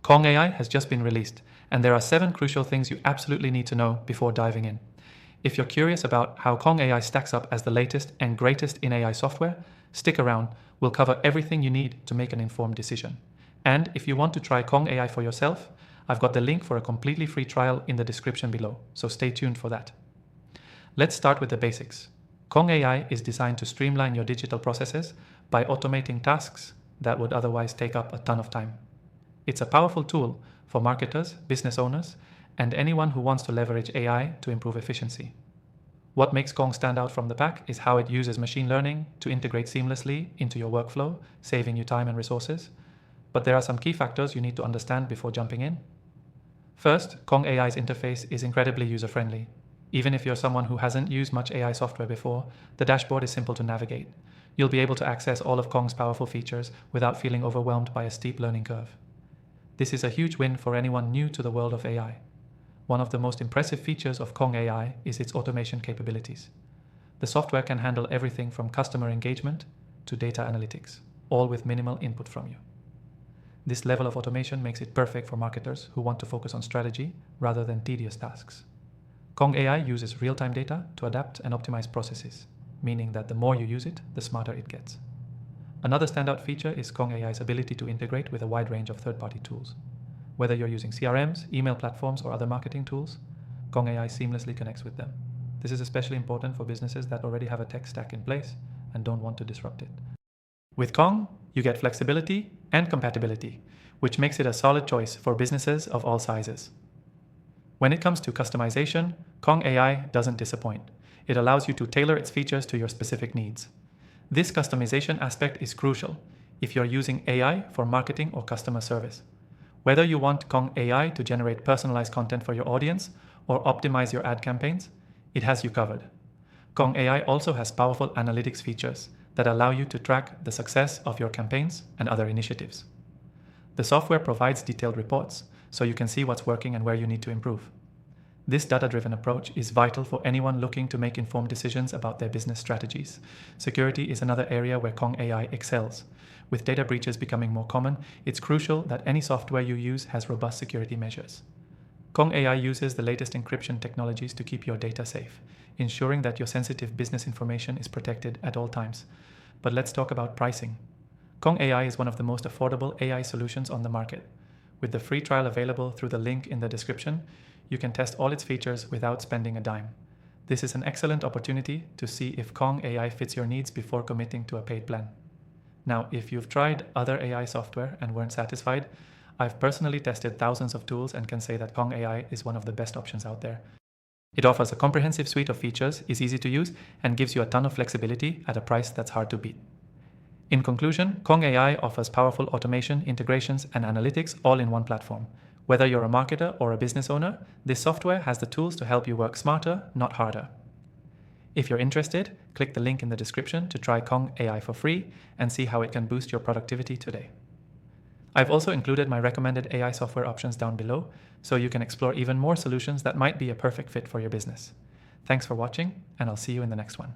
Kong AI has just been released, and there are 7 crucial things you absolutely need to know before diving in. If you're curious about how Kong AI stacks up as the latest and greatest in AI software, stick around. We'll cover everything you need to make an informed decision. And if you want to try Kong AI for yourself, I've got the link for a completely free trial in the description below, so stay tuned for that. Let's start with the basics. Kong AI is designed to streamline your digital processes by automating tasks that would otherwise take up a ton of time. It's a powerful tool for marketers, business owners, and anyone who wants to leverage AI to improve efficiency. What makes Kong stand out from the pack is how it uses machine learning to integrate seamlessly into your workflow, saving you time and resources. But there are some key factors you need to understand before jumping in. First, Kong AI's interface is incredibly user-friendly. Even if you're someone who hasn't used much AI software before, the dashboard is simple to navigate. You'll be able to access all of Kong's powerful features without feeling overwhelmed by a steep learning curve. This is a huge win for anyone new to the world of AI. One of the most impressive features of Kong AI is its automation capabilities. The software can handle everything from customer engagement to data analytics, all with minimal input from you. This level of automation makes it perfect for marketers who want to focus on strategy rather than tedious tasks. Kong AI uses real-time data to adapt and optimize processes, meaning that the more you use it, the smarter it gets. Another standout feature is Kong AI's ability to integrate with a wide range of third-party tools. Whether you're using CRMs, email platforms, or other marketing tools, Kong AI seamlessly connects with them. This is especially important for businesses that already have a tech stack in place and don't want to disrupt it. With Kong, you get flexibility and compatibility, which makes it a solid choice for businesses of all sizes. When it comes to customization, Kong AI doesn't disappoint. It allows you to tailor its features to your specific needs. This customization aspect is crucial if you're using AI for marketing or customer service. Whether you want Kong AI to generate personalized content for your audience or optimize your ad campaigns, it has you covered. Kong AI also has powerful analytics features that allow you to track the success of your campaigns and other initiatives. The software provides detailed reports, so you can see what's working and where you need to improve. This data-driven approach is vital for anyone looking to make informed decisions about their business strategies. Security is another area where Kong AI excels. With data breaches becoming more common, it's crucial that any software you use has robust security measures. Kong AI uses the latest encryption technologies to keep your data safe, ensuring that your sensitive business information is protected at all times. But let's talk about pricing. Kong AI is one of the most affordable AI solutions on the market. With the free trial available through the link in the description, you can test all its features without spending a dime. This is an excellent opportunity to see if Kong AI fits your needs before committing to a paid plan. Now, if you've tried other AI software and weren't satisfied, I've personally tested thousands of tools and can say that Kong AI is one of the best options out there. It offers a comprehensive suite of features, is easy to use, and gives you a ton of flexibility at a price that's hard to beat. In conclusion, Kong AI offers powerful automation, integrations, and analytics all in one platform. Whether you're a marketer or a business owner, this software has the tools to help you work smarter, not harder. If you're interested, click the link in the description to try Kong AI for free and see how it can boost your productivity today. I've also included my recommended AI software options down below, so you can explore even more solutions that might be a perfect fit for your business. Thanks for watching, and I'll see you in the next one.